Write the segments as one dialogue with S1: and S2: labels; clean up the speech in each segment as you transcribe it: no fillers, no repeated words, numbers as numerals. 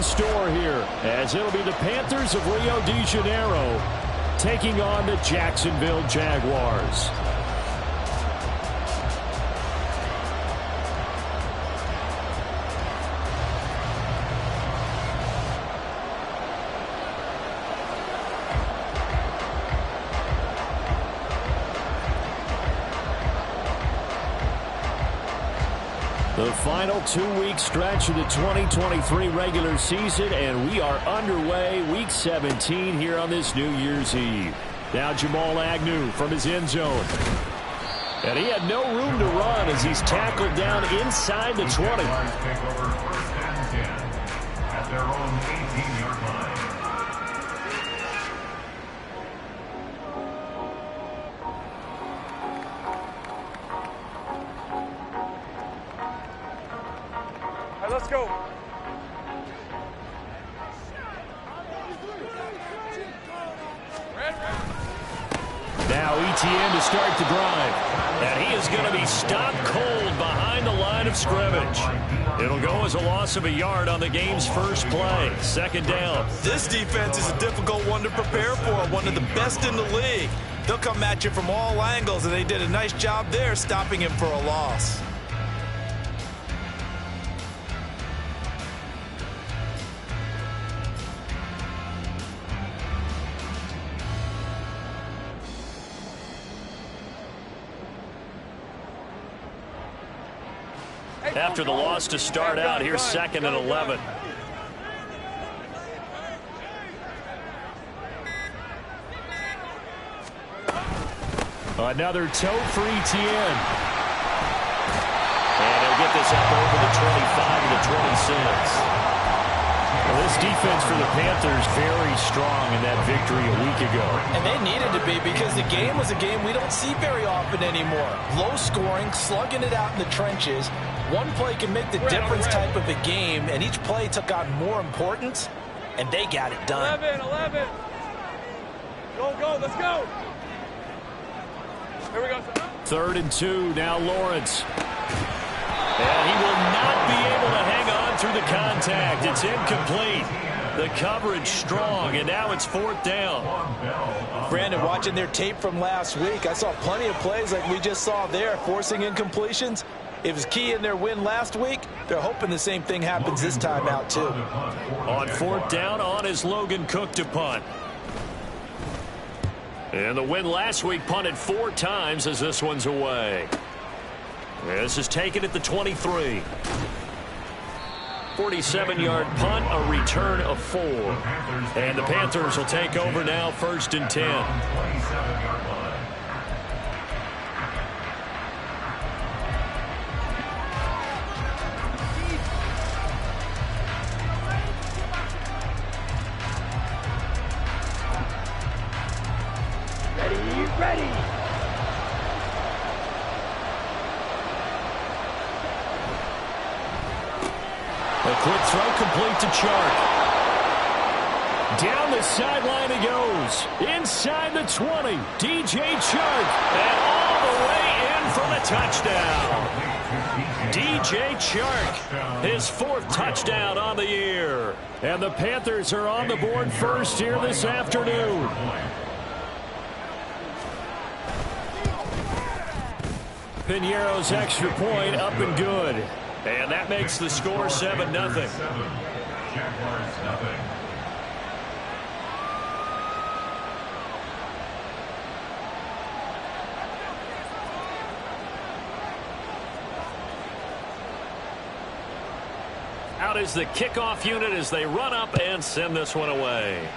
S1: in store here, as it'll be the Panthers of Rio de Janeiro taking on the Jacksonville Jaguars. The final 2-week stretch of the 2023 regular season, and we are underway week 17 here on this New Year's Eve. Now Jamal Agnew from his end zone. And he had no room to run as he's tackled down inside the 20.
S2: Take over 1st and 10 at their own 18-yard line.
S3: Let's go.
S1: Now ETN to start the drive. And he is going to be stopped cold behind the line of scrimmage. It'll go as a loss of a yard on the game's first play. 2nd down.
S4: This defense is a difficult one to prepare for, one of the best in the league. They'll come at you from all angles, and they did a nice job there stopping him for a loss.
S1: After the loss to start out, here's 2nd and 11. Another toe for ETN. And he'll get this up over the 25 to the 26. Well, this defense for the Panthers very strong in that victory a week ago.
S4: And they needed to be, because the game was a game we don't see very often anymore. Low scoring, slugging it out in the trenches. One play can make the difference type of a game, and each play took on more importance, and they got it done.
S3: 11. Go, let's go. Here we go.
S1: 3rd and 2, now Lawrence. And he will not be able to hang on through the contact. It's incomplete. The coverage strong, and now it's 4th down.
S4: Brandon, watching their tape from last week, I saw plenty of plays like we just saw there, forcing incompletions. It was key in their win last week. They're hoping the same thing happens this time out, too.
S1: On 4th down, on is Logan Cook to punt. And the win last week punted 4 times as this one's away. This is taken at the 23. 47-yard punt, a return of 4. And the Panthers will take over now, 1st and 10.
S2: 27-yard line.
S3: Ready.
S1: A quick throw complete to Chark. Down the sideline he goes. Inside the 20. DJ Chark. And all the way in for the touchdown. DJ Chark, his 4th touchdown on the year. And the Panthers are on the board first here this afternoon. Piñeiro's extra point up and good. And that makes the score 7-0.
S2: Jaguars 0.
S1: Out is the kickoff unit as they run up and send this one away.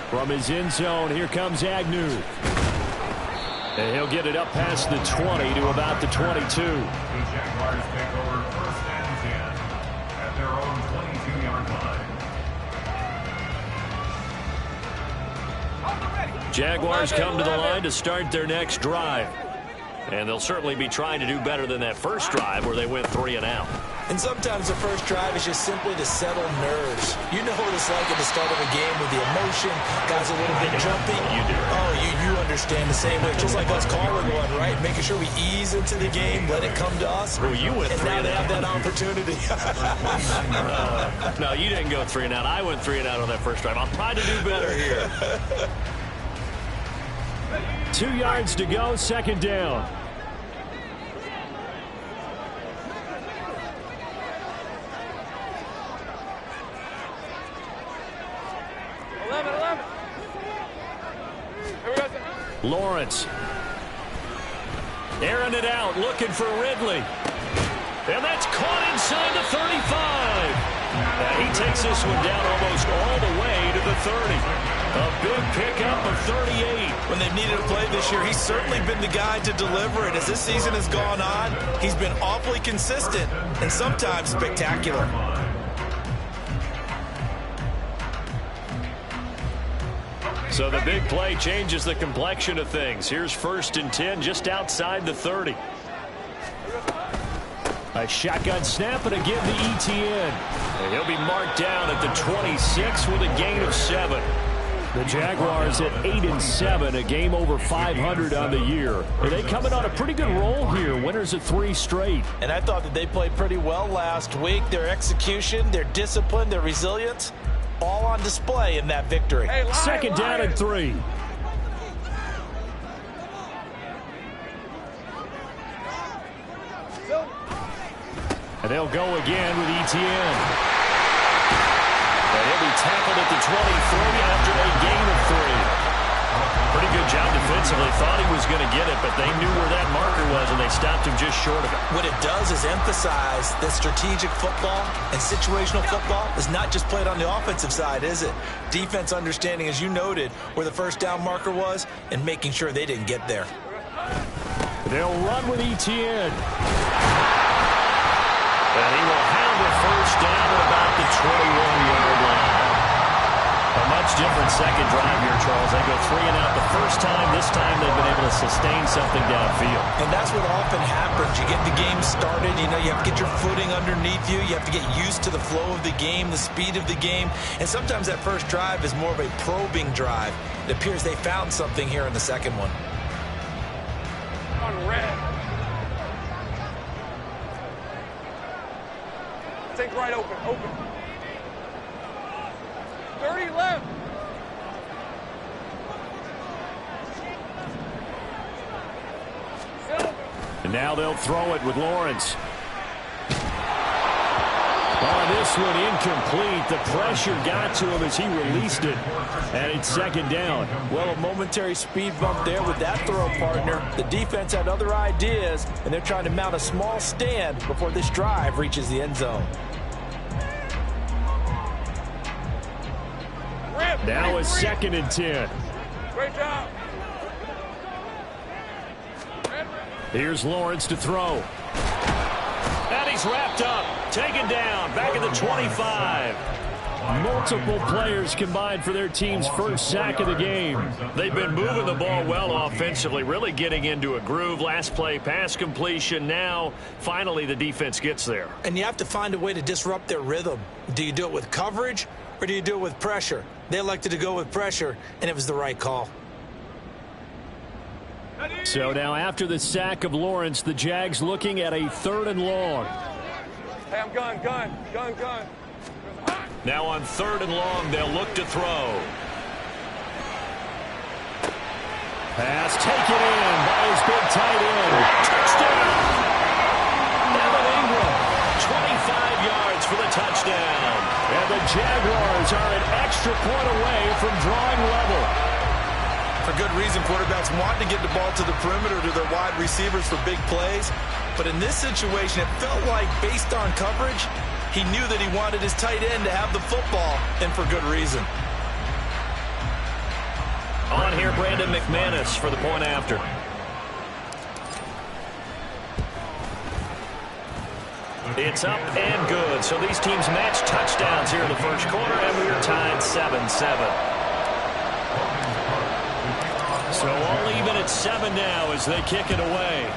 S1: From his end zone, here comes Agnew. And he'll get it up past the 20 to about the 22.
S2: The Jaguars take over 1st and 10 at their own 22-yard line.
S1: Jaguars come to the line to start their next drive. And they'll certainly be trying to do better than that first drive where they went 3 and out.
S4: And sometimes the first drive is just simply to settle nerves. You know what it's like at the start of a game with the emotion, guys a little bit jumpy.
S1: You do.
S4: Oh, you understand the same way, just like us calling one, right? Making sure we ease into the game, let it come to us.
S1: Well, you went
S4: and
S1: three
S4: now
S1: and
S4: they
S1: out.
S4: have that opportunity.
S1: No, you didn't go 3 and out. I went 3 and out on that first drive. I'll try to do better here. 2 yards to go, second down. Lawrence. Airing it out, looking for Ridley. And that's caught inside the 35. He takes this one down almost all the way to the 30. A big pickup of 38.
S4: When they've needed a play this year, he's certainly been the guy to deliver it. As this season has gone on, he's been awfully consistent and sometimes spectacular.
S1: So the big play changes the complexion of things. Here's 1st and 10 just outside the 30. A shotgun snap and again to ETN. And he'll be marked down at the 26 with a gain of 7. The Jaguars at 8-7, a game over 500 on the year. And they coming on a pretty good roll here. Winners of 3 straight.
S4: And I thought that they played pretty well last week. Their execution, their discipline, their resilience, all on display in that victory.
S3: Hey,
S1: Second down and 3. And they'll go again with ETN. And he'll be tackled at the 23 after a gain of 3. Pretty good job defensively. Thought he was going to get it, but they knew where that marker was, and they stopped him just short of it.
S4: What it does is emphasize that strategic football and situational football is not just played on the offensive side, is it? Defense understanding, as you noted, where the first down marker was and making sure they didn't get there.
S1: They'll run with ETN. And he will have the first down at about the 21-yard line. A much different second drive here, Charles. They go 3 and out the first time. This time they've been able to sustain something downfield.
S4: And that's what often happens. You get the game started. You know, you have to get your footing underneath you. You have to get used to the flow of the game, the speed of the game. And sometimes that first drive is more of a probing drive. It appears they found something here in the second one.
S3: On red. Take right open. 30 left.
S1: And now they'll throw it with Lawrence. Oh, this one incomplete. The pressure got to him as he released it. And it's second down.
S4: Well, a momentary speed bump there with that throw, partner. The defense had other ideas, and they're trying to mount a small stand before this drive reaches the end zone.
S1: Now it's 2nd and 10.
S3: Great job.
S1: Here's Lawrence to throw. And he's wrapped up. Taken down. Back at the 25. Multiple players combined for their team's first sack of the game. They've been moving the ball well offensively, really getting into a groove. Last play, pass completion. Now, finally, the defense gets there.
S4: And you have to find a way to disrupt their rhythm. Do you do it with coverage or do you do it with pressure? They elected to go with pressure, and it was the right call.
S1: So now after the sack of Lawrence, the Jags looking at a 3rd and long.
S3: Hey, I'm gun.
S1: Now on 3rd and long, they'll look to throw. Pass taken in by his big tight end. Touchdown! Evan Ingram, 25 yards for the touchdown. And the Jaguars are an extra point away from drawing level.
S4: For good reason, quarterbacks want to get the ball to the perimeter to their wide receivers for big plays. But in this situation, it felt like, based on coverage, he knew that he wanted his tight end to have the football, and for good reason.
S1: On here, Brandon McManus for the point after. It's up and good. So these teams match touchdowns here in the first quarter, and we are tied 7-7. So all even at 7 now as they kick it away.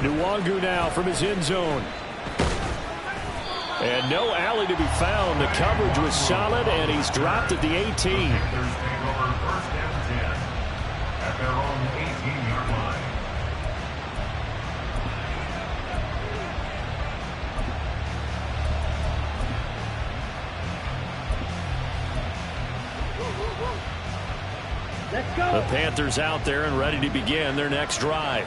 S1: Nwangu now from his end zone. And no alley to be found. The coverage was solid, and he's dropped at the 18.
S2: Panthers take over first and 10 at their own 18-yard line.
S1: The Panthers out there and ready to begin their next drive.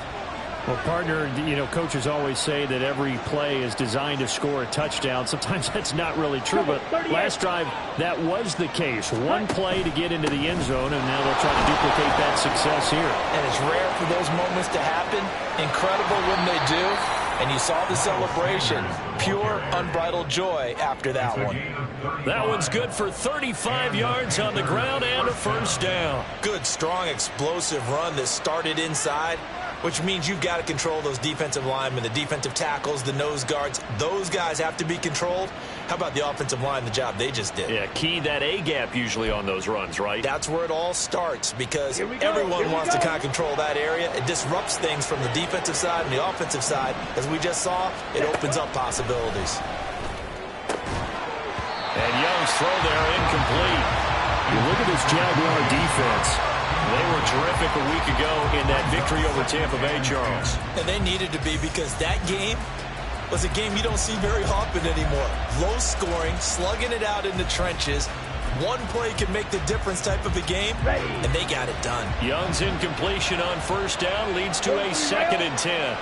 S1: Well, partner, coaches always say that every play is designed to score a touchdown. Sometimes that's not really true, but last drive, that was the case. One play to get into the end zone, and now they'll try to duplicate that success here.
S4: And it's rare for those moments to happen. Incredible when they do. And you saw the celebration. Pure, unbridled joy after that one.
S1: That one's good for 35 yards on the ground and a first down.
S4: Good, strong, explosive run that started inside, which means you've got to control those defensive linemen, the defensive tackles, the nose guards. Those guys have to be controlled. How about the offensive line, the job they just did?
S1: Yeah, key that A-gap usually on those runs, right?
S4: That's where it all starts, because everyone wants to kind of control that area. It disrupts things from the defensive side and the offensive side. As we just saw, it opens up possibilities.
S1: And Young's throw there incomplete. You look at this Jaguar defense. They were terrific a week ago in that victory over Tampa Bay, Charles.
S4: And they needed to be, because that game was a game you don't see very often anymore. Low scoring, slugging it out in the trenches. One play can make the difference type of a game, and they got it done.
S1: Young's incompletion on first down leads to a 2nd and 10.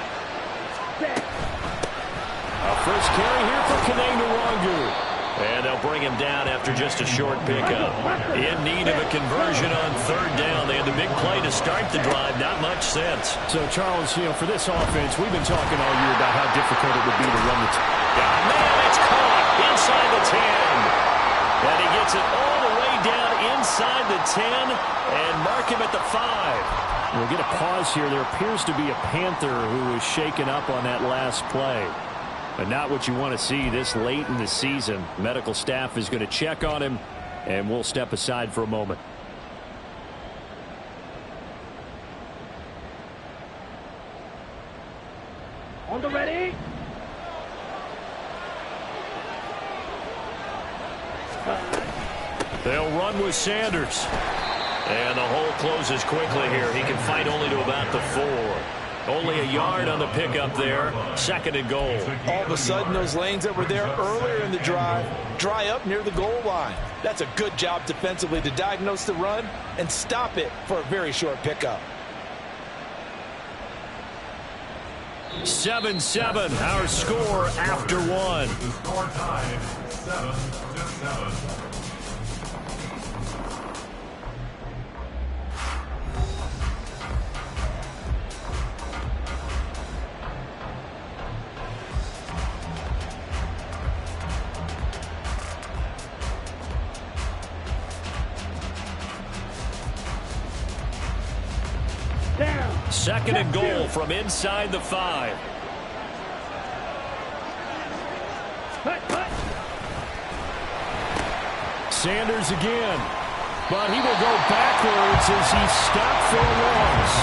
S1: A first carry here for Nwangu. And they'll bring him down after just a short pickup. In need of a conversion on 3rd down. They had the big play to start the drive. Not much sense. So, Charles, for this offense, we've been talking all year about how difficult it would be to run the man, it's caught inside the 10. And he gets it all the way down inside the 10 and mark him at the 5. We'll get a pause here. There appears to be a Panther who was shaken up on that last play. But not what you want to see this late in the season. Medical staff is going to check on him, and we'll step aside for a moment.
S5: On the ready.
S1: They'll run with Sanders. And the hole closes quickly here. He can fight only to about the 4. Only a yard on the pickup there. 2nd and goal.
S4: All of a sudden, those lanes that were there earlier in the drive dry up near the goal line. That's a good job defensively to diagnose the run and stop it for a very short pickup.
S1: 7-7, our score after 1.
S2: The score tied 7-7.
S5: Down.
S1: 2nd and goal from inside the 5. Sanders again. But he will go backwards as he's stopped for a loss.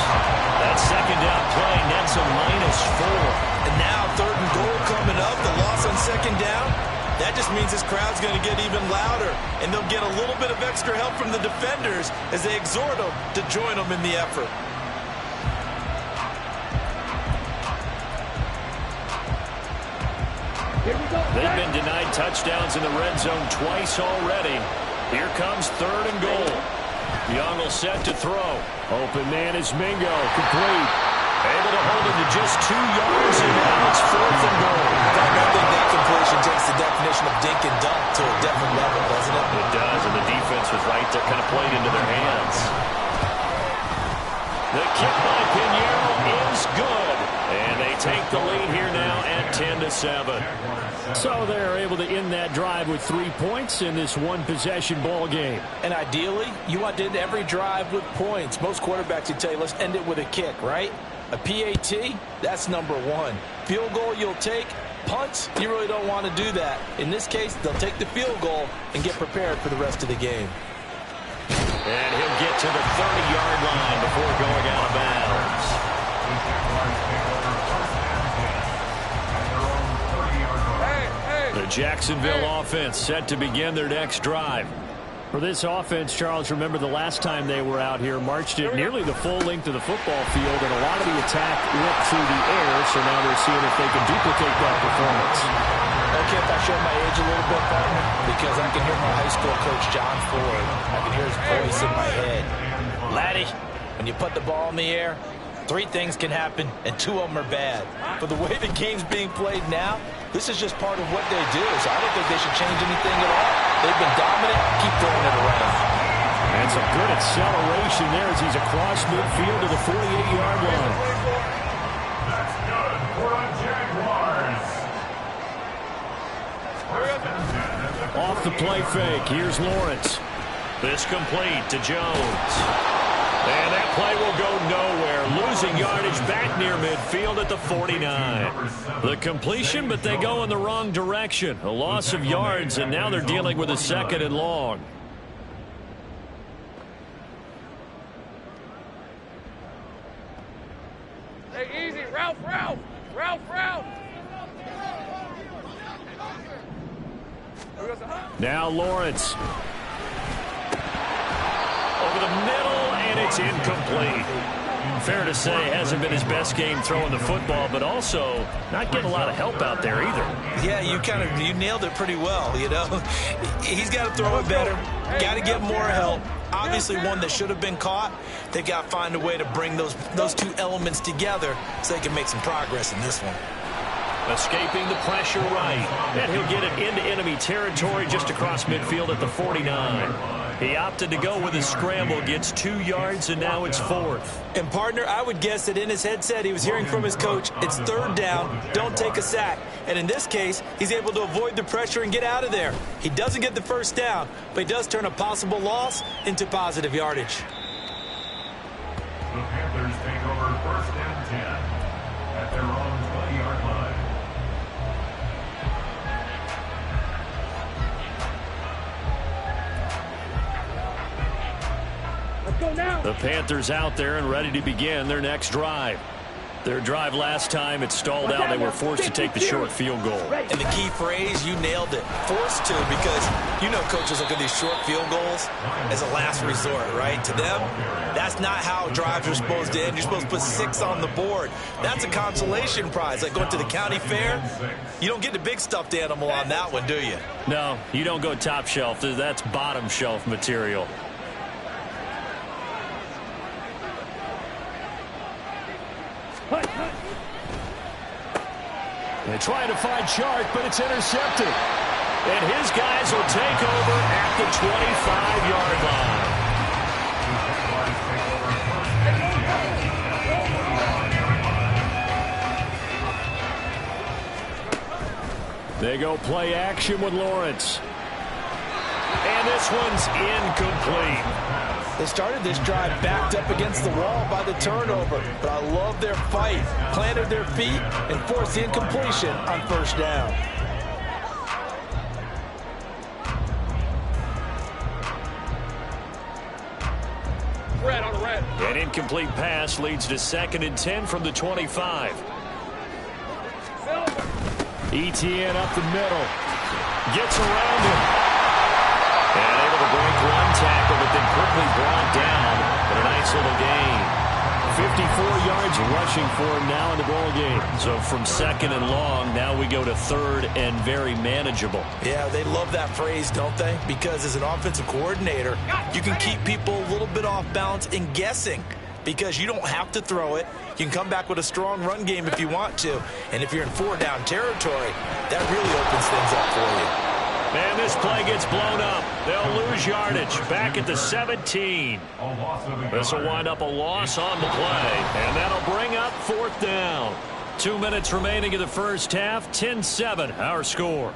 S1: That 2nd down play nets a -4.
S4: And now 3rd and goal coming up. The loss on 2nd down. That just means this crowd's going to get even louder. And they'll get a little bit of extra help from the defenders as they exhort them to join them in the effort.
S1: They've been denied touchdowns in the red zone twice already. Here comes 3rd and goal. Young will set to throw. Open man is Mingo. Complete. Able to hold it to just 2 yards, and now it's 4th and goal.
S4: I think that completion takes the definition of dink and dunk to a different level, doesn't it?
S1: It does, and the defense was right there, kind of played into their hands. The kick by Pinheiro is good. And they take the lead here now at 10-7. So they're able to end that drive with 3 points in this one-possession ball game.
S4: And ideally, you want to end every drive with points. Most quarterbacks would tell you, let's end it with a kick, right? A PAT, that's number 1. Field goal you'll take. Punts, you really don't want to do that. In this case, they'll take the field goal and get prepared for the rest of the game.
S1: And he'll get to the 30-yard line before going out of bounds.
S2: The Jaguars take over first and
S1: The Jacksonville offense set to begin their next drive. For this offense, Charles, remember the last time they were out here, marched it nearly the full length of the football field, and a lot of the attack went through the air, so now they're seeing if they can duplicate that performance.
S4: Okay, if I show my age a little bit, partner, because I can hear my high school coach, John Ford. I can hear his voice in my head. Laddie, when you put the ball in the air, 3 things can happen, and 2 of them are bad. But the way the game's being played now, this is just part of what they do, so I don't think they should change anything at all. They've been dominant. Keep throwing it around.
S1: And some good acceleration there as he's across midfield to the 48-yard line.
S2: That's good for the Jaguars.
S1: Off the play fake, here's Lawrence. This complete to Jones. And that play will go nowhere. Losing yardage back near midfield at the 49. The completion, but they go in the wrong direction. A loss of yards, and now they're dealing with a 2nd and long.
S3: Hey, easy. Ralph.
S1: Now Lawrence. Over the middle, and it's incomplete. Fair to say, hasn't been his best game throwing the football, but also not getting a lot of help out there either.
S4: Yeah, you nailed it pretty well, you know. He's got to throw it better, got to get more help. Obviously one that should have been caught. They've got to find a way to bring those 2 elements together so they can make some progress in this one.
S1: Escaping the pressure right, and he'll get it into enemy territory just across midfield at the 49. He opted to go with his scramble, gets 2 yards, and now it's 4th.
S4: And, partner, I would guess that in his headset he was hearing from his coach, it's 3rd down, don't take a sack. And in this case, he's able to avoid the pressure and get out of there. He doesn't get the 1st down, but he does turn a possible loss into positive yardage.
S2: The Panthers take over 1st and 10 at their own 20-yard line.
S1: The Panthers out there and ready to begin their next drive. Their drive last time, it stalled out. They were forced to take the short field goal.
S4: And the key phrase, you nailed it. Forced to, because you know coaches look at these short field goals as a last resort, right? To them, that's not how drives are supposed to end. You're supposed to put 6 on the board. That's a consolation prize. Like going to the county fair, you don't get the big stuffed animal on that one, do you?
S1: No, you don't go top shelf. That's bottom shelf material. They try to find Chark, but it's intercepted. And his guys will take over at the 25-yard line. They go play action with Lawrence. And this one's incomplete.
S4: They started this drive backed up against the wall by the turnover, but I love their fight. Planted their feet and forced the incompletion on 1st down.
S3: Red on the red.
S1: An incomplete pass leads to 2nd and 10 from the 25. ETN up the middle. Gets around him. And able to break 1 tackle, but then quickly brought down. But a nice little gain. 54 yards rushing for him now in the ball game. So from 2nd and long, now we go to 3rd and very manageable.
S4: Yeah, they love that phrase, don't they? Because as an offensive coordinator, you can keep people a little bit off balance and guessing. Because you don't have to throw it. You can come back with a strong run game if you want to. And if you're in 4-down territory, that really opens things up for you.
S1: And this play gets blown up. They'll lose yardage back at the 17. This will wind up a loss on the play. And that'll bring up 4th down. 2 minutes remaining in the first half. 10-7 our score.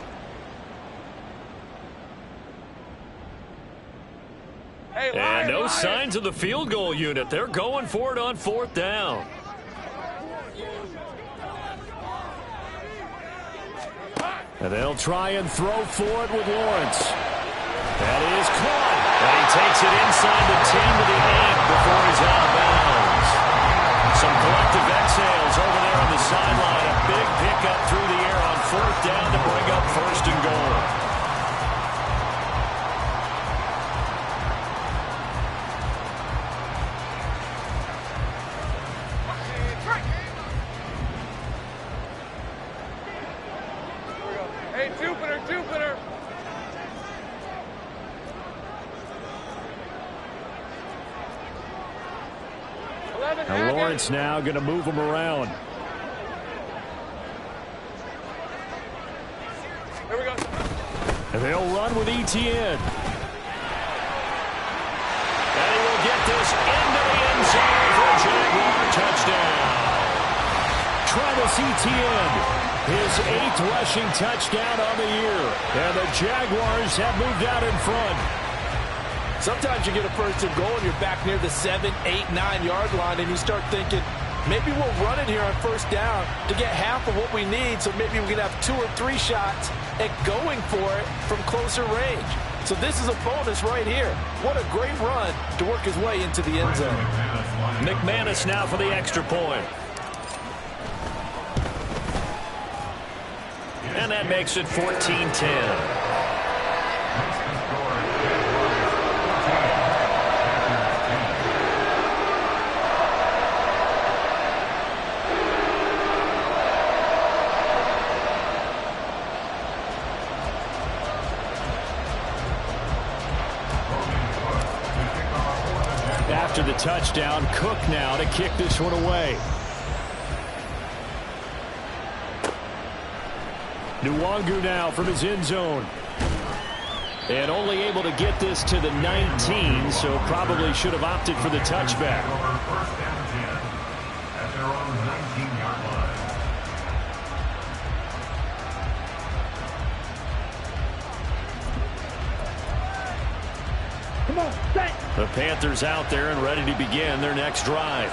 S1: And no signs of the field goal unit. They're going for it on 4th down. And they'll try and throw for it with Lawrence. That is caught. And he takes it inside the 10 to the 8 before he's out of bounds. Some collective exhales over there on the sideline. A big pickup through the air on 4th down to bring up 1st and goal.
S3: Hey, Jupiter.
S1: Now Lawrence now going to move him around.
S3: Here we go.
S1: And they'll run with Etienne. And he will get this into the end zone for a Jaguar touchdown. Travis Etienne, his 8th rushing touchdown on the year. And the Jaguars have moved out in front.
S4: Sometimes you get a 1st and goal and you're back near the 7, 8, 9 yard line and you start thinking, maybe we'll run it here on 1st down to get half of what we need, so maybe we can have 2 or 3 shots at going for it from closer range. So this is a bonus right here. What a great run to work his way into the end zone.
S1: McManus now for the extra point. And that makes it 14-10. After the touchdown, Cook now to kick this one away. Nwangu now from his end zone. And only able to get this to the 19, so probably should have opted for the touchback.
S2: First and 10 at their own 19-yard line.
S5: Come on, set.
S1: The Panthers out there and ready to begin their next drive.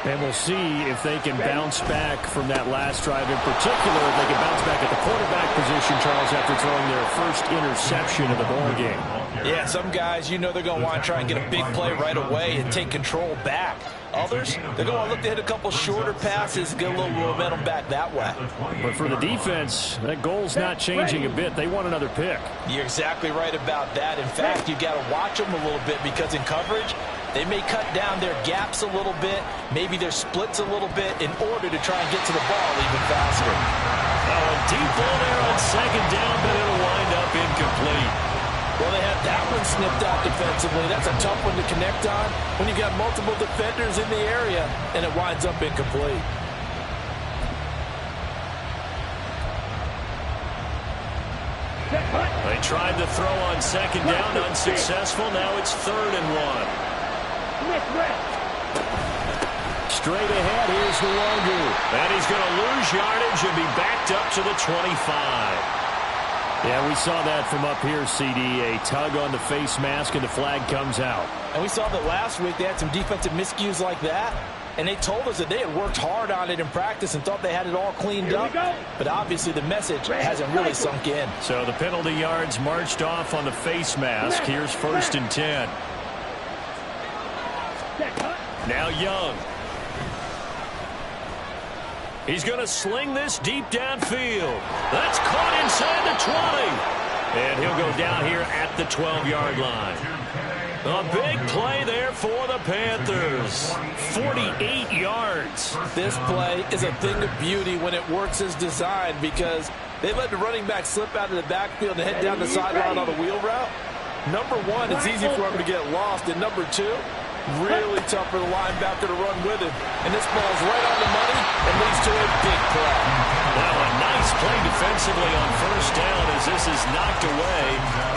S1: And we'll see if they can bounce back from that last drive. In particular, if they can bounce back at the quarterback position, Charles, after throwing their first interception of the ball game.
S4: Yeah, some guys, you know they're going to want to try and get a big play right away and take control back. Others, they're going to look to hit a couple shorter passes, get a little momentum back that way.
S1: But for the defense, that goal's not changing a bit. They want another pick.
S4: You're exactly right about that. In fact, you got to watch them a little bit because in coverage, they may cut down their gaps a little bit, maybe their splits a little bit in order to try and get to the ball even faster.
S1: Oh, a deep ball there on 2nd down, but it'll wind up incomplete.
S4: Well, they had that one snipped out defensively. That's a tough one to connect on when you've got multiple defenders in the area, and it winds up incomplete.
S1: They tried to throw on 2nd down, unsuccessful. Now it's 3rd and 1. Straight ahead, here's Nwangu. And he's going to lose yardage and be backed up to the 25. Yeah, we saw that from up here, CD. A tug on the face mask, and the flag comes out.
S4: And we saw that last week they had some defensive miscues like that. And they told us that they had worked hard on it in practice and thought they had it all cleaned up. But obviously the message hasn't really sunk in.
S1: So the penalty yards marched off on the face mask. Here's 1st and 10. Now Young. He's going to sling this deep downfield. That's caught inside the 20. And he'll go down here at the 12-yard line. A big play there for the Panthers. 48 yards.
S4: This play is a thing of beauty when it works as designed because they let the running back slip out of the backfield and head down the sideline on a wheel route. Number one, it's easy for him to get lost. And number two, really tough for the linebacker to run with him. And this ball's right on the money and leads to a big play.
S1: Well, a nice play defensively on 1st down as this is knocked away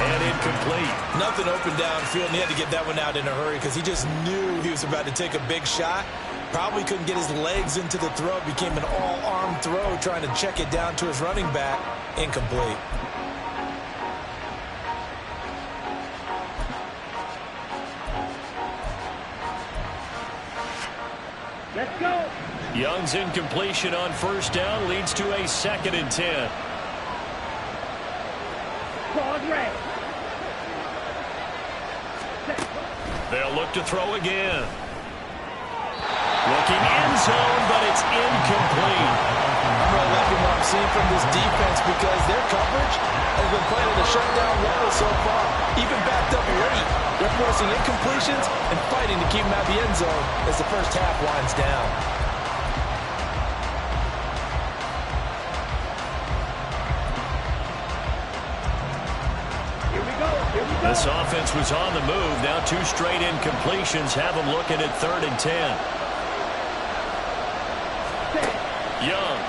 S1: and incomplete.
S4: Nothing open downfield, and he had to get that one out in a hurry because he just knew he was about to take a big shot. Probably couldn't get his legs into the throw. Became an all-arm throw trying to check it down to his running back. Incomplete.
S5: Let's go.
S1: Young's incompletion on 1st down leads to a 2nd and 10.
S5: Ball red.
S1: They'll look to throw again. Looking end zone, but it's incomplete.
S4: I'm really liking what I'm seen from this defense because their coverage has been playing at a shutdown level so far. Even backed up late, they're forcing incompletions and fighting to keep them out of the end zone as the first half winds down.
S1: This offense was on the move. Now 2 straight incompletions have them looking at 3rd and 10. Young.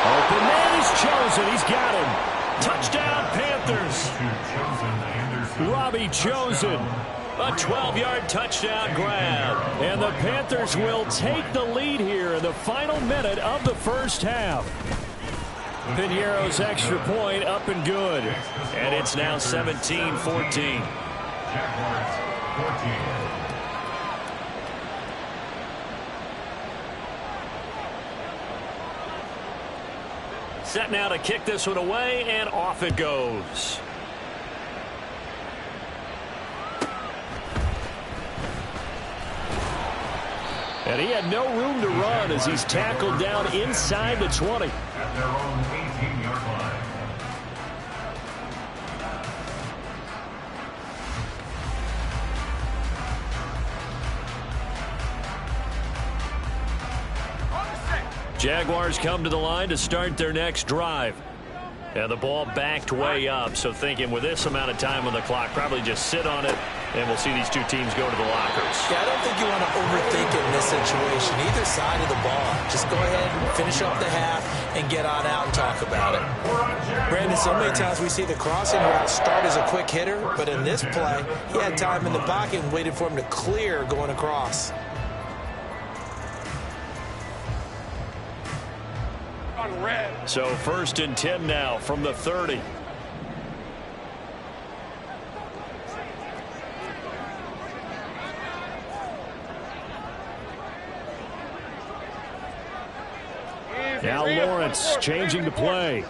S1: Open man is chosen. He's got him. Touchdown, Panthers. Robbie Chosen. A 12-yard touchdown grab. And the Panthers will take the lead here in the final minute of the first half. Piñeiro's extra point up and good. And it's now 17-14.
S2: Jaguars 14.
S1: Set now to kick this one away, and off it goes. And he had no room to run as he's tackled down inside the 20.
S2: At their own 18-yard line.
S1: Jaguars come to the line to start their next drive. And the ball backed way up, so thinking with this amount of time on the clock, probably just sit on it, and we'll see these two teams go to the lockers.
S4: Yeah, I don't think you want to overthink it in this situation, either side of the ball. Just go ahead and finish up the half and get on out and talk about it. Brandon, so many times we see the crossing route start as a quick hitter, but in this play, he had time in the pocket and waited for him to clear going across.
S1: So 1st and 10 now from the 30. Now Lawrence changing the play.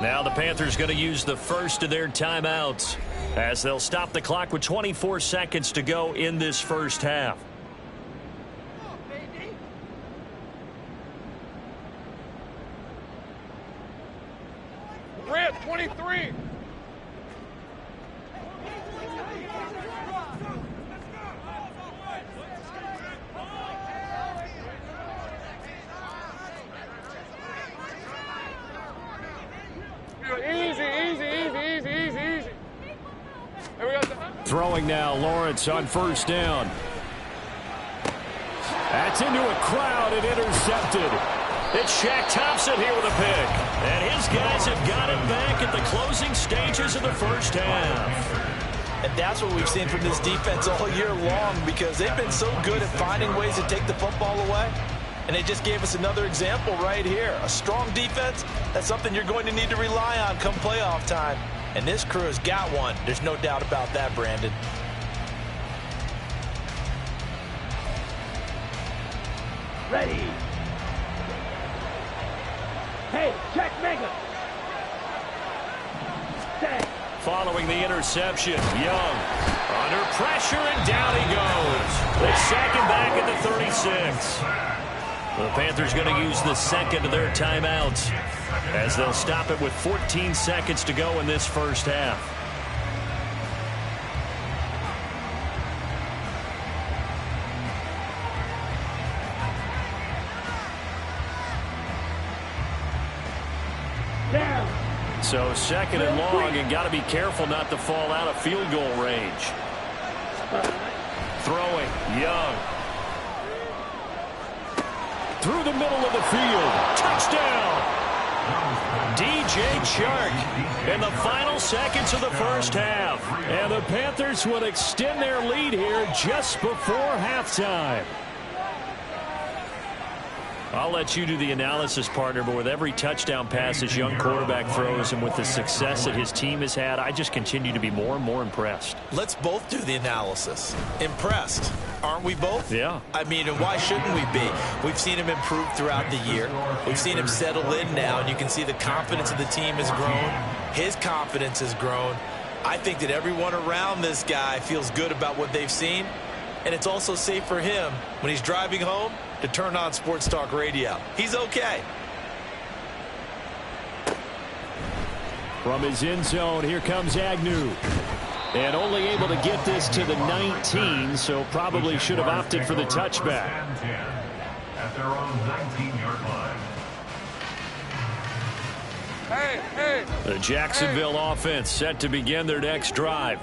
S1: Now the Panthers going to use the first of their timeouts as they'll stop the clock with 24 seconds to go in this first half.
S3: Red 23. Easy.
S1: Throwing now, Lawrence on 1st down. That's into a crowd and intercepted. It's Shaq Thompson here with a pick. And his guys have got it back at the closing stages of the first half.
S4: And that's what we've seen from this defense all year long because they've been so good at finding ways to take the football away. And they just gave us another example right here. A strong defense, that's something you're going to need to rely on come playoff time. And this crew has got one. There's no doubt about that, Brandon.
S5: Ready. Hey, check Mega. Set.
S1: Following the interception, Young under pressure, and down he goes. The second back at the 36. The Panthers going to use the second of their timeouts as they'll stop it with 14 seconds to go in this first half.
S5: Down.
S1: So 2nd and long, and got to be careful not to fall out of field goal range. Throwing, Young. Through the middle of the field. Touchdown! DJ Chark in the final seconds of the first half. And the Panthers would extend their lead here just before halftime. I'll let you do the analysis, partner, but with every touchdown pass this young quarterback throws and with the success that his team has had, I just continue to be more and more impressed.
S4: Let's both do the analysis. Impressed. Aren't we both?
S1: Yeah.
S4: I mean, and why shouldn't we be? We've seen him improve throughout the year. We've seen him settle in now, and you can see the confidence of the team has grown. His confidence has grown. I think that everyone around this guy feels good about what they've seen. and it's also safe for him when he's driving home to turn on Sports Talk Radio. He's okay.
S1: From his end zone, here comes Agnew. And only able to get this to the 19, so probably should have opted for the touchback.
S2: At their own 19-yard line.
S3: Hey.
S1: The Jacksonville offense set to begin their next drive.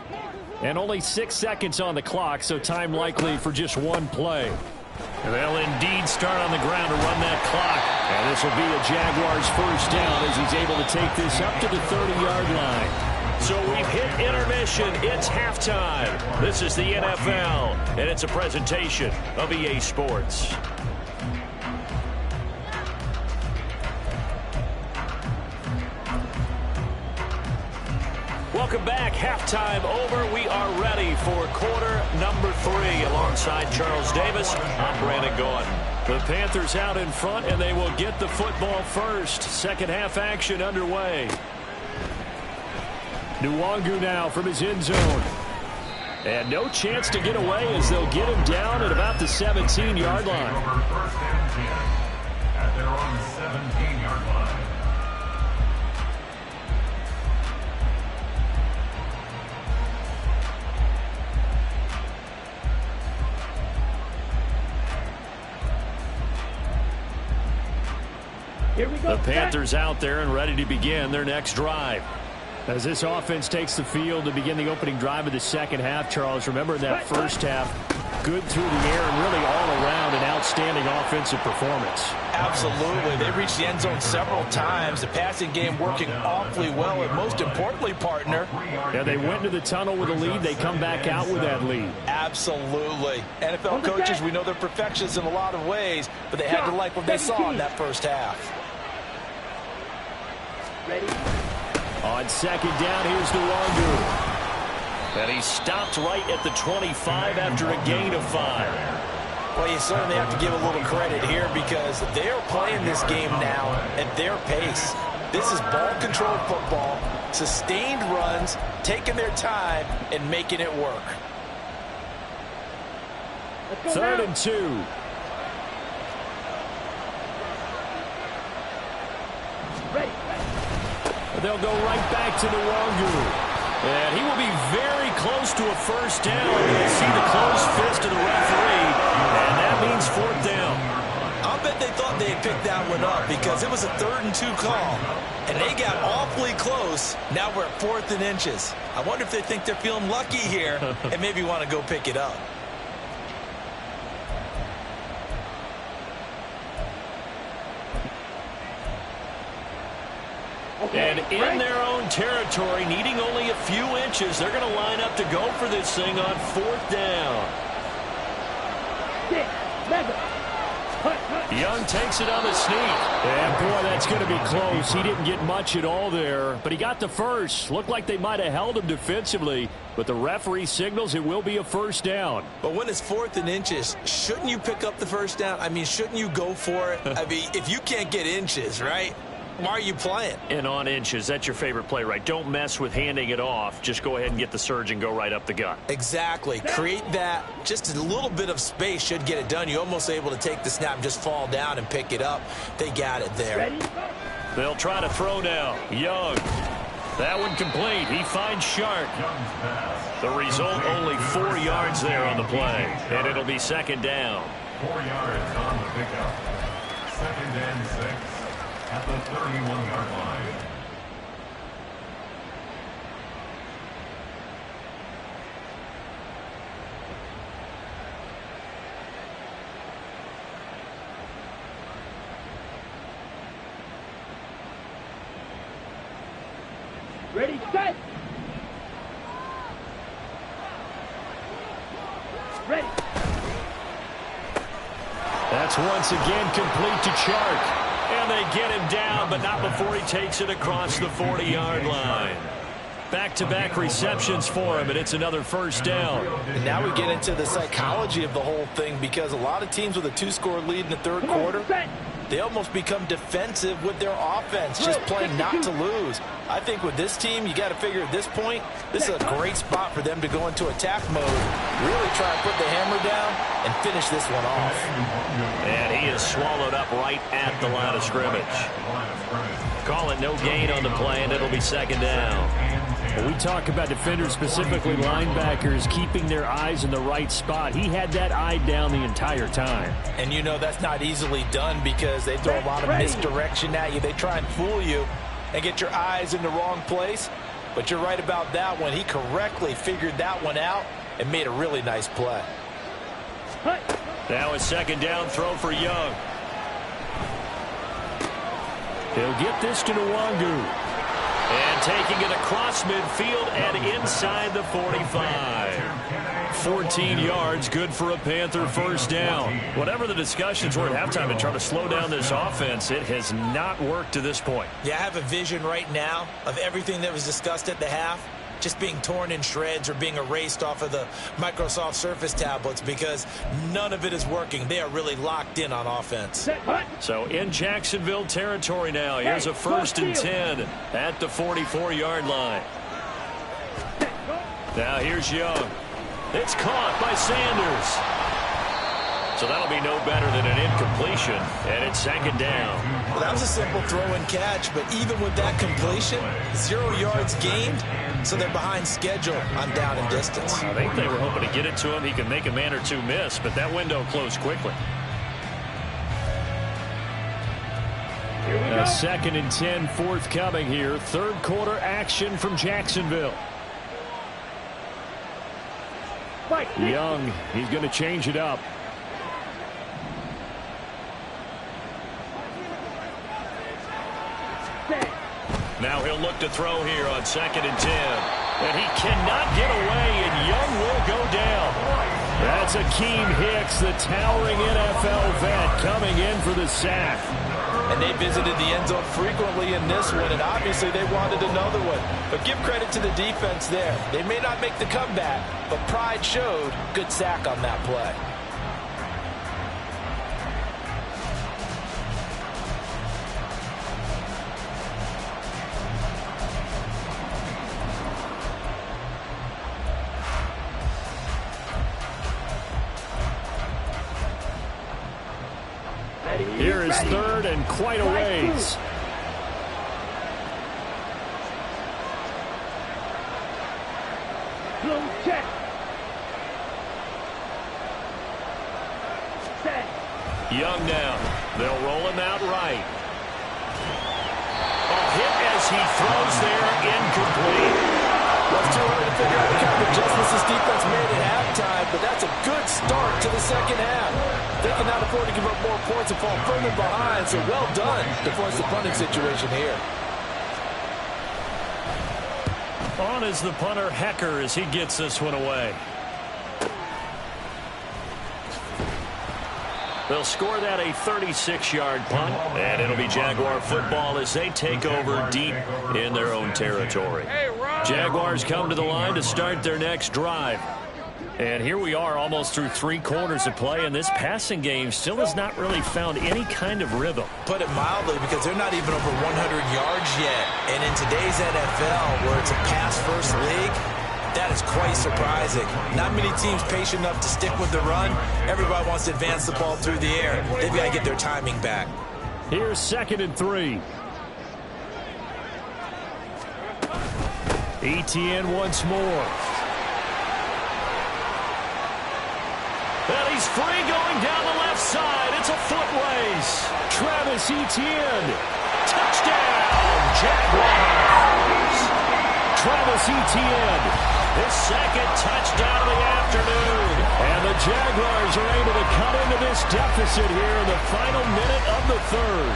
S1: And only 6 seconds on the clock, so time likely for just one play. And they'll indeed start on the ground to run that clock. And this will be a Jaguars first down as he's able to take this up to the 30-yard line. So we've hit intermission. It's halftime. This is the NFL, and it's a presentation of EA Sports. Welcome back. Halftime over. We are ready for quarter number 3. Alongside Charles Davis, I'm Brandon Gordon. The Panthers out in front, and they will get the football first. Second half action underway. Nwangu now from his end zone. And no chance to get away as they'll get him down at about the 17-yard line.
S2: First and 10 at their own 17-yard line.
S5: Here we go.
S1: The Panthers out there and ready to begin their next drive. As this offense takes the field to begin the opening drive of the second half, Charles, remember in that first half, good through the air and really all around an outstanding offensive performance.
S4: Absolutely. They reached the end zone several times. The passing game working awfully well, and most importantly, partner.
S1: Yeah, they went into the tunnel with a lead. They come back out with that lead.
S4: Absolutely. NFL coaches, we know they're perfectionists in a lot of ways, but they had to like what they saw in that first half.
S5: Ready?
S1: On second down, here's Nwangu. And he stopped right at the 25 after a gain of 5.
S4: Well, you certainly have to give a little credit here because they're playing this game now at their pace. This is ball-controlled football, sustained runs, taking their time, and making it work.
S1: Third and 2.
S5: Ready.
S1: They'll go right back to Nwangu. And he will be very close to a first down. You'll see the closed fist of the referee, and that means fourth down.
S4: I'll bet they thought they had picked that one up because it was a 3rd and 2 call, and they got awfully close. Now we're at 4th and inches. I wonder if they think they're feeling lucky here and maybe want to go pick it up.
S1: And in their own territory, needing only a few inches, they're going to line up to go for this thing on 4th down. Young takes it on the sneak. And, boy, that's going to be close. He didn't get much at all there, but he got the first. Looked like they might have held him defensively, but the referee signals it will be a first down.
S4: But when it's 4th and inches, shouldn't you pick up the first down? I mean, shouldn't you go for it? I mean, if you can't get inches, right? Why are you playing?
S1: And on inches, that's your favorite play, right? Don't mess with handing it off. Just go ahead and get the surge and go right up the gut.
S4: Exactly. Create that. Just a little bit of space should get it done. You're almost able to take the snap and just fall down and pick it up. They got it there.
S5: Ready?
S1: They'll try to throw now. Young. That one complete. He finds Shark. The result, only 4 yards there on the play. And it'll be second down.
S2: 4 yards on the pickup. 2nd and 6. At the 31-yard line.
S5: Ready, set. Ready.
S1: That's once again complete to Chark. And they get him down, but not before he takes it across the 40-yard line. Back-to-back receptions for him, and it's another first down.
S4: And now we get into the psychology of the whole thing because a lot of teams with a 2-score lead in the 3rd quarter, they almost become defensive with their offense, just playing not to lose. I think with this team, you got to figure at this point, this is a great spot for them to go into attack mode, really try and put the hammer down and finish this one off.
S1: And he is swallowed up right at the line of scrimmage. Call it no gain on the play, and it'll be second down. When we talk about defenders, specifically linebackers, keeping their eyes in the right spot, he had that eye down the entire time.
S4: And you know that's not easily done because they throw a lot of misdirection at you. They try and fool you and get your eyes in the wrong place. But you're right about that one. He correctly figured that one out and made a really nice play.
S1: Now a second down throw for Young. He'll get this to Nwangu. And taking it across midfield and inside the 45. 14 yards, good for a Panther first down. Whatever the discussions were at halftime to try to slow down this offense, it has not worked to this point.
S4: Yeah, I have a vision right now of everything that was discussed at the half just being torn in shreds or being erased off of the Microsoft Surface tablets because none of it is working. They are really locked in on offense.
S1: So in Jacksonville territory now. Here's a 1st and 10 at the 44-yard line. Now here's Young. It's caught by Sanders. So that'll be no better than an incompletion, and it's second down.
S4: Well, that was a simple throw and catch, but even with that completion, 0 yards gained, so they're behind schedule on down and distance.
S1: I think they were hoping to get it to him. He could make a man or two miss, but that window closed quickly. A 2nd and 10 forthcoming here. Third quarter action from Jacksonville. Young, he's going to change it up. Now he'll look to throw here on 2nd and 10. And he cannot get away, and Young will go down. That's Akeem Hicks, the towering NFL vet, coming in for the sack.
S4: And they visited the end zone frequently in this one, and obviously they wanted another one. But give credit to the defense there. They may not make the comeback, but pride showed. Good sack on that play.
S1: Here is 3rd and quite a ways.
S5: Check.
S1: Young now. They'll roll him out right. A hit as he throws there, incomplete.
S4: It's too early to figure out what kind of adjustments this defense made at halftime, but that's a good start to the second half. They cannot afford to give up more points and fall further behind, so well done to force the punting situation here.
S1: On is the punter, Hecker, as he gets this one away. They'll score that a 36-yard punt, and it'll be Jaguar football as they take over deep in their own territory. Jaguars come to the line to start their next drive. And here we are almost through 3 quarters of play, and this passing game still has not really found any kind of rhythm.
S4: Put it mildly, because they're not even over 100 yards yet. And in today's NFL, where it's a pass-first league, that is quite surprising. Not many teams patient enough to stick with the run. Everybody wants to advance the ball through the air. They've got to get their timing back.
S1: Here's 2nd and 3. Etienne once more. And he's free going down the left side. It's a foot race. Travis Etienne. Touchdown, Jaguars. Travis Etienne, his 2nd touchdown of the afternoon. And the Jaguars are able to cut into this deficit here in the final minute of the 3rd.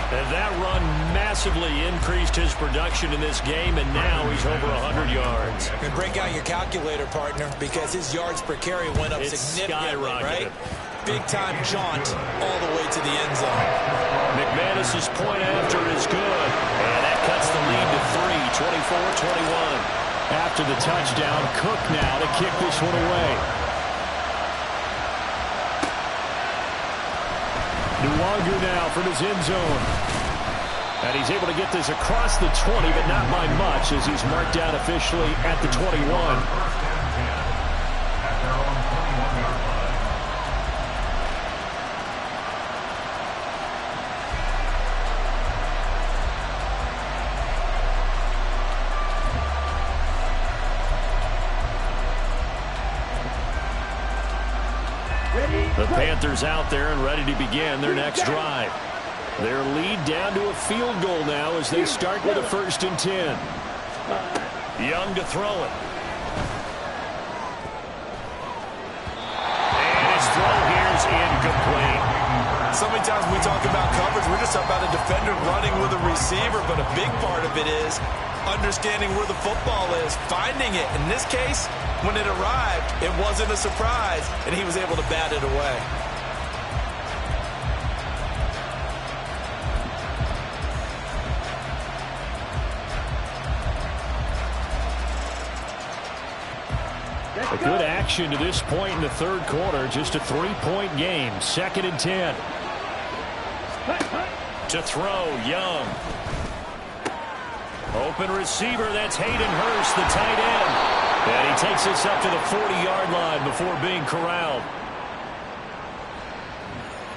S1: And that run massively increased his production in this game, and now he's over 100 yards.
S4: And break out your calculator, partner, because his yards per carry went up significantly, right? Big-time jaunt all the way to the end zone.
S1: McManus's point after is good, and that cuts the lead to 3, 24-21. After the touchdown, Cook now to kick this one away. New longer now from his end zone. And he's able to get this across the 20, but not by much, as he's marked out officially at the 21. The Panthers out there and ready to begin their next drive. Their lead down to a field goal now as they start with a 1st and 10. Young to throw it. And his throw here is incomplete.
S4: So many times when we talk about coverage, we're just talking about a defender running with a receiver, but a big part of it is understanding where the football is, finding it. In this case, when it arrived, it wasn't a surprise, and he was able to bat it away.
S1: A good action to this point in the 3rd quarter. Just a 3-point game. 2nd and 10. To throw, Young. Open receiver, that's Hayden Hurst, the tight end. And he takes this up to the 40-yard line before being corralled.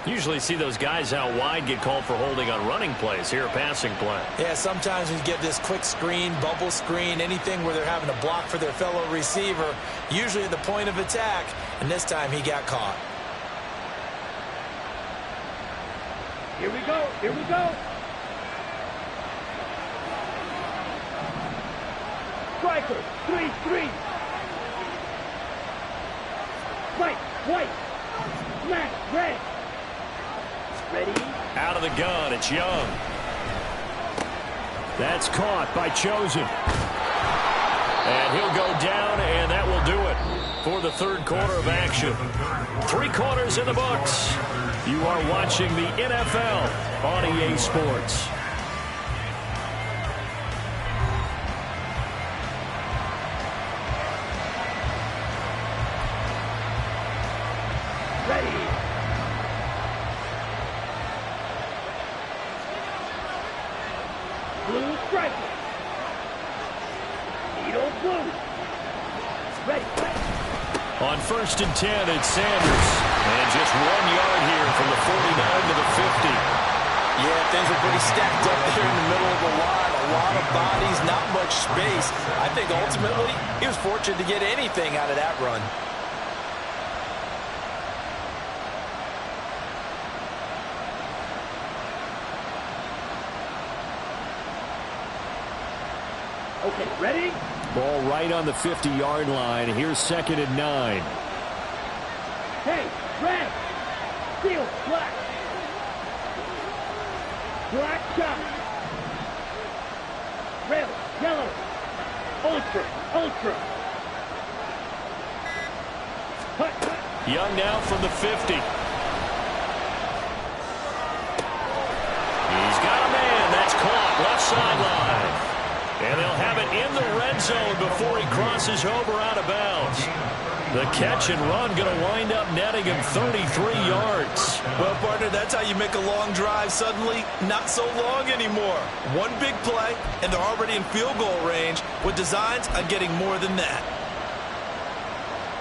S1: Usually see those guys out wide get called for holding on running plays. Here, a passing play.
S4: Yeah, sometimes when you get this quick screen, bubble screen, anything where they're having to block for their fellow receiver, usually at the point of attack, and this time he got caught.
S5: Here we go. Here we go. Striker, 3-3. White. Smash, red. Ready?
S1: Out of the gun, it's Young. That's caught by Chosen. And he'll go down, and that will do it for the 3rd quarter of action. 3 quarters in the books. You are watching the NFL on EA Sports.
S5: Ready. Blue striker. Needle blue. Ready.
S1: On 1st and 10, it's Sanders. And just 1 yard here from the 49 to the 50.
S4: Yeah, things were pretty stacked up there in the middle of the line. A lot of bodies, not much space. I think ultimately he was fortunate to get anything out of that run.
S5: Okay, ready?
S1: Ball right on the 50-yard line. Here's 2nd and 9.
S5: Hey, red. Steel, black. Black shot. Red, yellow. Ultra. Hut.
S1: Young now from the 50. He's got a man. That's caught. Left sideline. And they'll have it in the red zone before he crosses over out of bounds. The catch and run going to wind up netting him 33 yards.
S4: Well, partner, that's how you make a long drive suddenly not so long anymore. One big play, and they're already in field goal range with designs on getting more than that.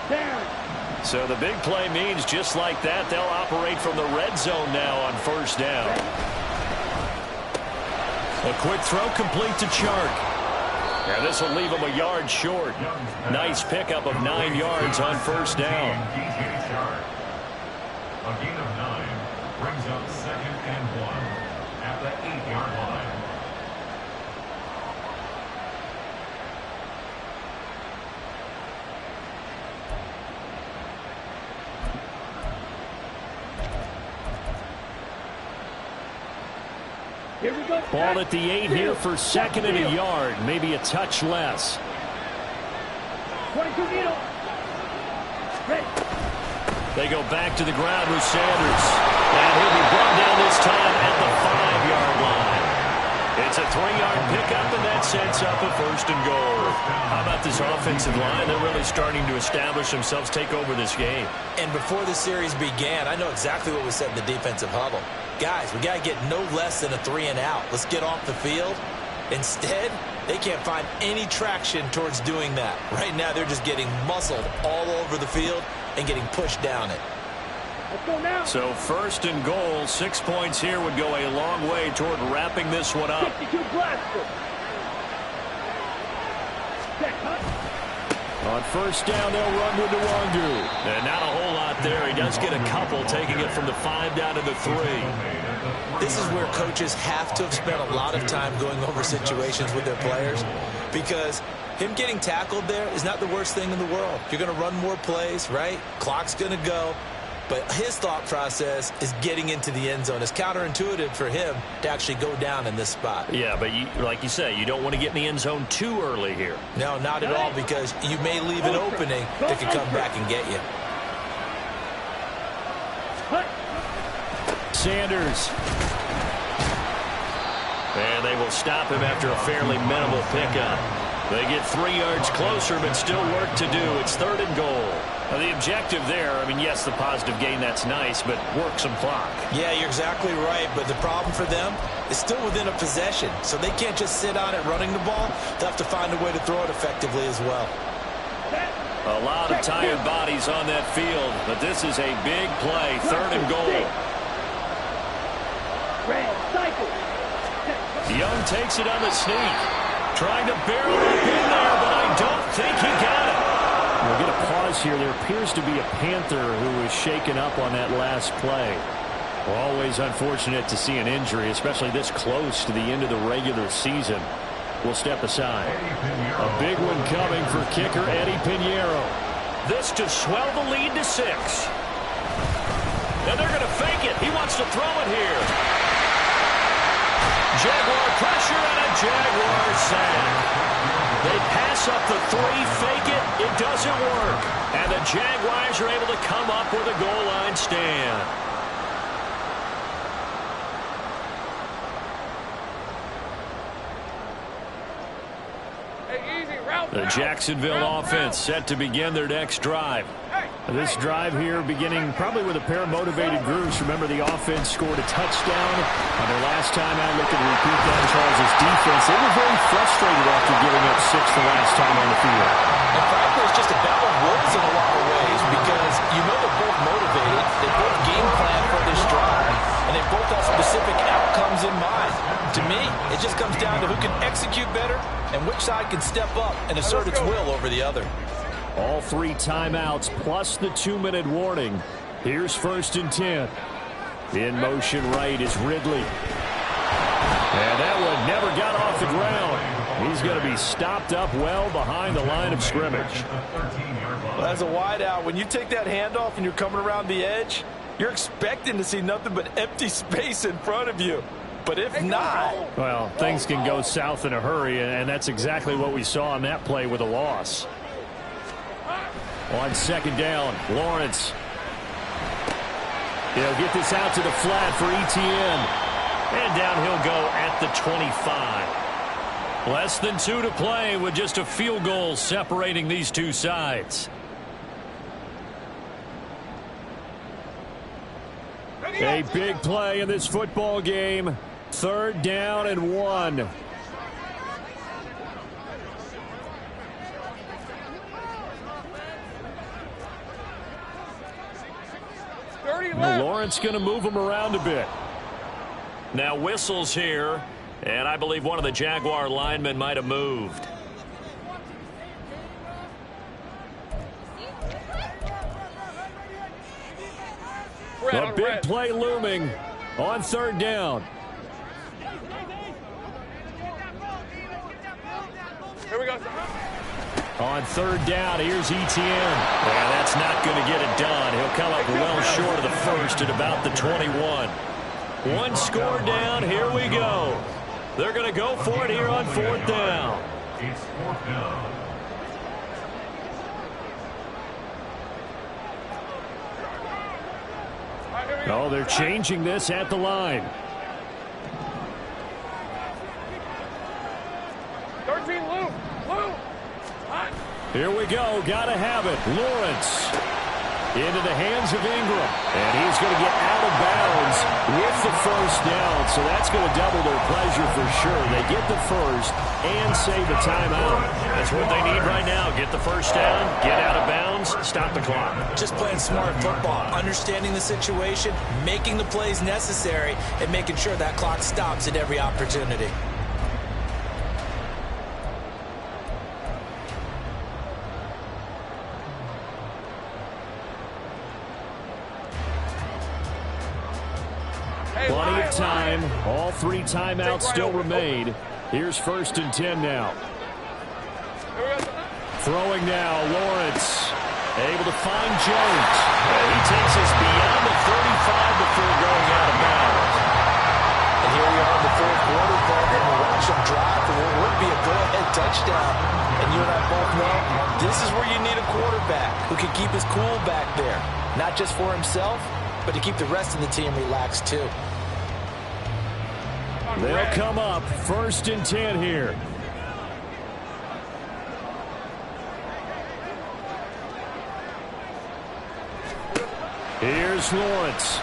S5: Down.
S1: So the big play means just like that, they'll operate from the red zone now on 1st down. A quick throw complete to Chark. And this will leave him a yard short. Nice pickup of 9 yards on 1st down.
S2: A gain of 9 brings up 2nd and 1 at the 8-yard line.
S5: Here we go.
S1: Ball at the 8 here for 2nd and a yard. Maybe a touch less.
S5: 22 needle. Ready.
S1: They go back to the ground with Sanders. And he'll be brought down this time at the 5-yard line. It's a 3-yard pickup, and that sets up a 1st and goal. How about this offensive line? They're really starting to establish themselves, take over this game.
S4: And before the series began, I know exactly what was said in the defensive huddle. Guys, we got to get no less than a 3-and-out. Let's get off the field. Instead, they can't find any traction towards doing that. Right now, they're just getting muscled all over the field and getting pushed down it.
S5: Let's go now.
S1: So 1st and goal, 6 points here would go a long way toward wrapping this one up.
S5: 52 blaster. Set, huh?
S1: On 1st down, they'll run with Nwangu. And not a whole lot there. He does get a couple, taking it from the 5 down to the 3.
S4: This is where coaches have to have spent a lot of time going over situations with their players, because him getting tackled there is not the worst thing in the world. You're going to run more plays, right? Clock's going to go. But his thought process is getting into the end zone. It's counterintuitive for him to actually go down in this spot.
S1: Yeah, but like you say, you don't want to get in the end zone too early here.
S4: No, not at all, because you may leave an opening that could come back and get you.
S1: Sanders. And they will stop him after a fairly minimal pickup. They get 3 yards closer, but still work to do. It's 3rd and goal. Now, the objective there, I mean, yes, the positive gain, that's nice, but work some clock.
S4: Yeah, you're exactly right, but the problem for them is still within a possession, so they can't just sit on it running the ball. They'll have to find a way to throw it effectively as well.
S1: A lot of tired bodies on that field, but this is a big play, 3rd and goal. Young takes it on the sneak. Trying to barrel up in there, but I don't think he got it. We'll get a pause here. There appears to be a Panther who was shaken up on that last play. Always unfortunate to see an injury, especially this close to the end of the regular season. We'll step aside. A big one coming for kicker Eddie Pinheiro. This to swell the lead to 6. And they're going to fake it. He wants to throw it here. Jaguar pressure and a Jaguar sack. They pass up the 3, fake it. It doesn't work. And the Jaguars are able to come up with a goal line stand. The Jacksonville offense set to begin their next drive. This drive here beginning probably with a pair of motivated groups. Remember, the offense scored a touchdown on their last time out. Looking to repeat that in Charles' defense. They were very frustrated after giving up 6 the last time on the field.
S4: And frankly, it's just a battle of words in a lot of ways, because you know they're both motivated. They both game plan for this drive, and they both have specific outcomes in mind. To me, it just comes down to who can execute better and which side can step up and assert its will over the other.
S1: All 3 timeouts plus the 2-minute warning. Here's 1st and 10. In motion right is Ridley. And that one never got off the ground. He's going to be stopped up well behind the line of scrimmage.
S4: Well, as a wideout, when you take that handoff and you're coming around the edge, you're expecting to see nothing but empty space in front of you. But if not,
S1: well, things can go south in a hurry, and that's exactly what we saw on that play with a loss. On 2nd down, Lawrence. He'll get this out to the flat for Etienne. And down he'll go at the 25. Less than 2 to play with just a field goal separating these two sides. A big play in this football game. 3rd down and 1. Lawrence going to move him around a bit. Now whistles here, and I believe one of the Jaguar linemen might have moved. A big play looming on 3rd down.
S3: Here we go.
S1: On 3rd down, here's Etienne. Yeah, that's not going to get it done. He'll come up well short of the 1st at about the 21. 1 score down. Here we go. They're going to go for it here on 4th down.
S2: It's 4th down.
S1: Oh, they're changing this at the line. Here we go. Gotta have it. Lawrence into the hands of Ingram. And he's going to get out of bounds with the first down. So that's going to double their pleasure for sure. They get the first and save a timeout.
S6: That's what they need right now. Get the first down, get out of bounds, stop the clock.
S4: Just playing smart football, understanding the situation, making the plays necessary, and making sure that clock stops at every opportunity.
S1: Plenty of time. All 3 timeouts still remain. Here's 1st and 10 now. Throwing now, Lawrence. Able to find Jones.
S6: And he takes us beyond the 35 before going out of bounds.
S4: And here we are in the 4th quarter, Paul, and we'll watch them drive for what would be a go-ahead touchdown. And you and I both know this is where you need a quarterback who can keep his cool back there. Not just for himself, but to keep the rest of the team relaxed too.
S1: They'll come up 1st and 10 here. Here's Lawrence.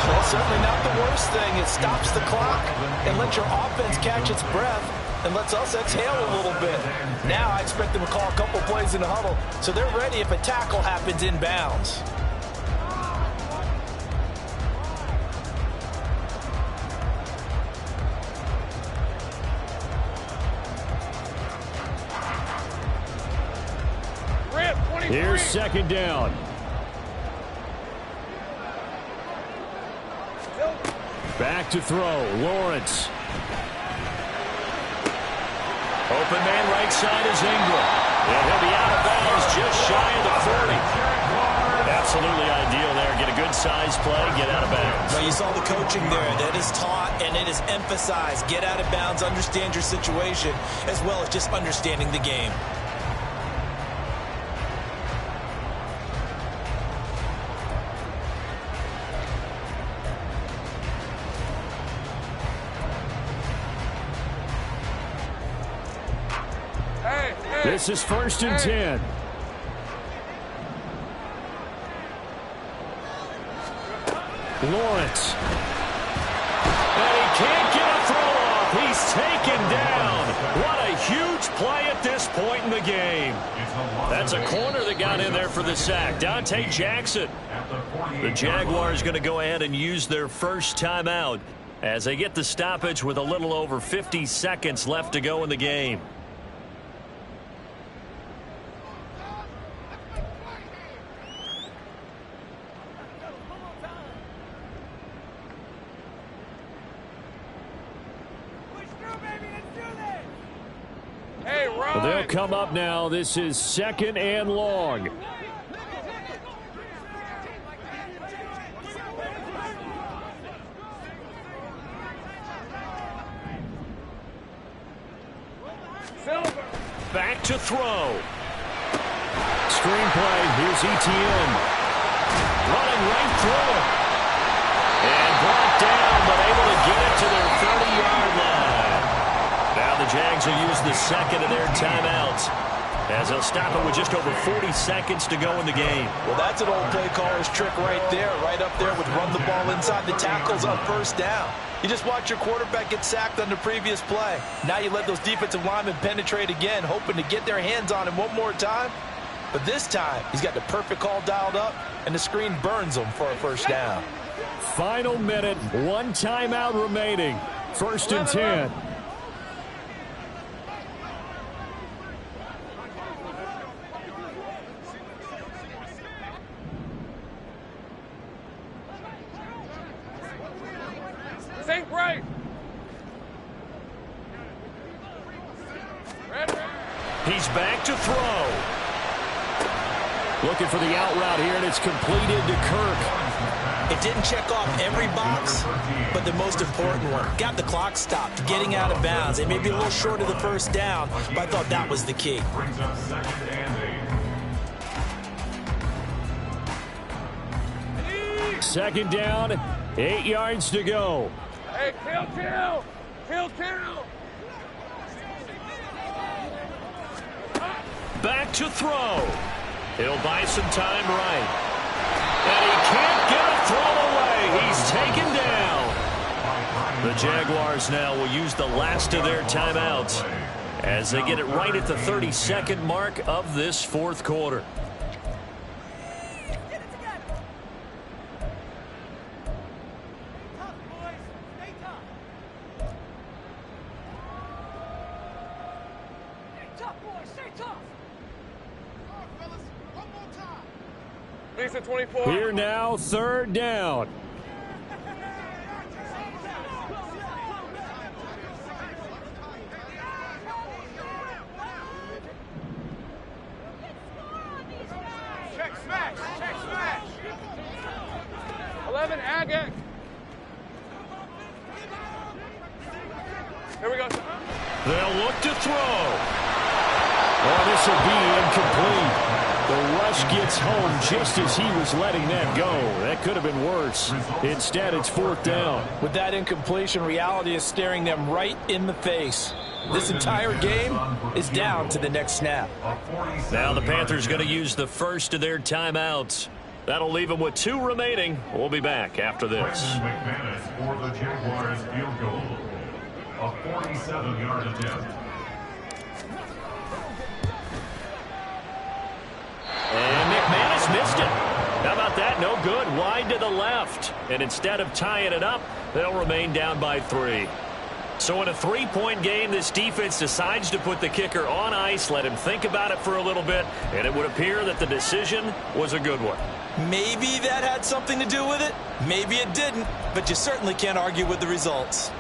S4: That's certainly not the worst thing. It stops the clock and lets your offense catch its breath and lets us exhale a little bit. Now I expect them to call a couple plays in the huddle so they're ready if a tackle happens in bounds.
S1: Here's 2nd down. Back to throw. Lawrence.
S6: Open man right side is Ingram. And he'll be out of bounds just shy of the 40. Absolutely ideal there. Get a good size play, get out of bounds.
S4: Well, you saw the coaching there. That is taught and it is emphasized. Get out of bounds, understand your situation, as well as just understanding the game.
S1: This is 1st and 10. Lawrence.
S6: And he can't get a throw off. He's taken down. What a huge play at this point in the game. That's a corner that got in there for the sack. Dante Jackson. The Jaguars going to go ahead and use their first timeout as they get the stoppage with a little over 50 seconds left to go in the game.
S1: They'll come up now. This is 2nd and long.
S6: Back to throw.
S1: Screenplay. Here's ETN.
S6: Running right through it. And brought down, but able to get it to their 30-yard line. Now the Jags will use the 2nd of their timeouts as they'll stop it with just over 40 seconds to go in the game.
S4: Well, that's an old play caller's trick right there. Right up there with run the ball inside the tackles on 1st down. You just watch your quarterback get sacked on the previous play. Now you let those defensive linemen penetrate again, hoping to get their hands on him one more time. But this time, he's got the perfect call dialed up, and the screen burns him for a 1st down.
S1: Final minute. 1 timeout remaining. 1st and 10.
S3: Think right.
S6: He's back to throw.
S1: Looking for the out route here, and it's completed to Kirk.
S4: It didn't check off every box, but the most important one. Got the clock stopped, getting out of bounds. It may be a little short of the 1st down, but I thought that was the key.
S2: Brings up 2nd and 8.
S1: 2nd down, 8 yards to go.
S3: Hey, kill.
S6: back to throw. He'll buy some time right. And he can't get a throw away. He's taken down. The Jaguars now will use the last of their timeouts as they get it right at the 32nd mark of this fourth quarter.
S1: Here now, third down.
S3: Check smash. 11 Agate. Here we go.
S6: They'll look to throw.
S1: Oh, this will be incomplete. The rush gets home just as he was letting that go. That could have been worse. Instead, it's fourth down.
S4: With that incompletion, reality is staring them right in the face. This entire game is down to the next snap.
S6: Now the Panthers going to use the first of their timeouts. That'll leave them with 2 remaining. We'll be back after this.
S2: McManus for the Jaguars field goal. A 47-yard attempt.
S6: And McManus missed it. How about that? No good. Wide to the left. And instead of tying it up, they'll remain down by 3. So in a 3-point game, this defense decides to put the kicker on ice, let him think about it for a little bit, and it would appear that the decision was a good one.
S4: Maybe that had something to do with it. Maybe it didn't. But you certainly can't argue with the results.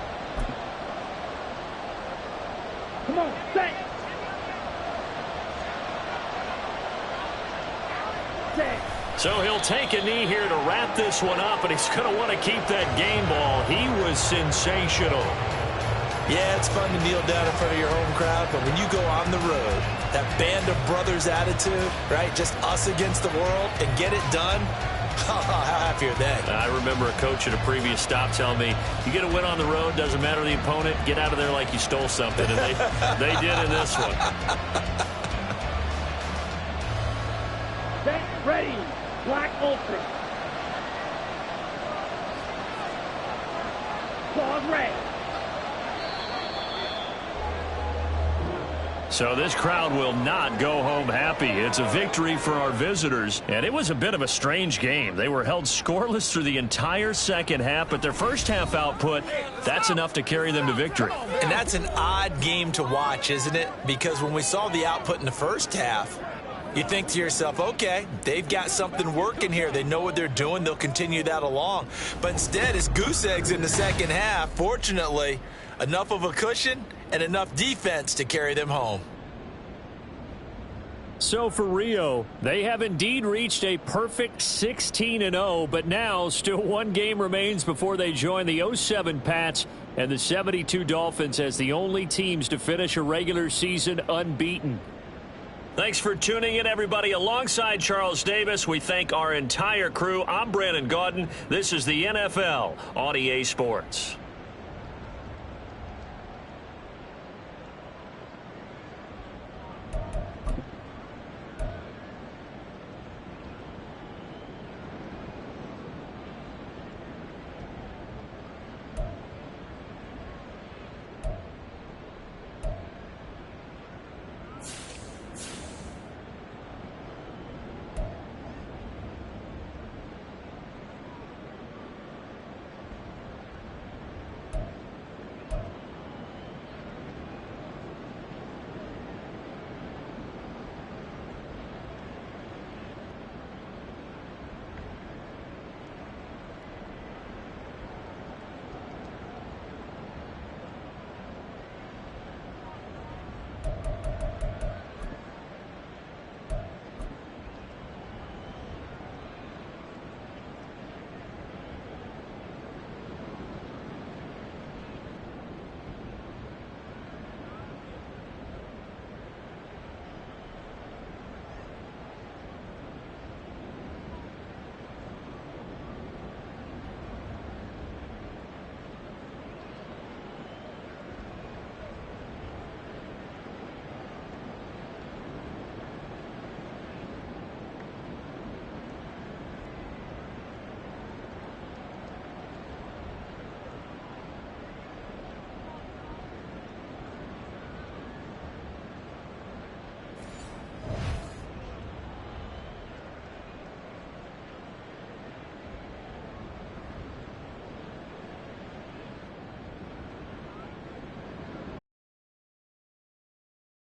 S5: Come on, set.
S6: So he'll take a knee here to wrap this one up, and he's going to want to keep that game ball. He was sensational.
S4: Yeah, it's fun to kneel down in front of your home crowd, but when you go on the road, that band of brothers attitude, right, just us against the world, and get it done, how happy are they?
S6: I remember a coach at a previous stop telling me, you get a win on the road, doesn't matter the opponent, get out of there like you stole something, and they did in this one.
S5: Set, ready. Black Ultra. Claws red.
S1: So this crowd will not go home happy. It's a victory for our visitors, and it was a bit of a strange game. They were held scoreless through the entire second half, but their first half output, that's enough to carry them to victory.
S4: And that's an odd game to watch, isn't it? Because when we saw the output in the first half, you think to yourself, okay, they've got something working here. They know what they're doing. They'll continue that along. But instead, it's goose eggs in the second half. Fortunately, enough of a cushion and enough defense to carry them home.
S1: So for Rio, they have indeed reached a perfect 16-0, but now still one game remains before they join the 07 Pats and the 72 Dolphins as the only teams to finish a regular season unbeaten. Thanks for tuning in, everybody. Alongside Charles Davis, we thank our entire crew. I'm Brandon Gaudin. This is the NFL on EA Sports.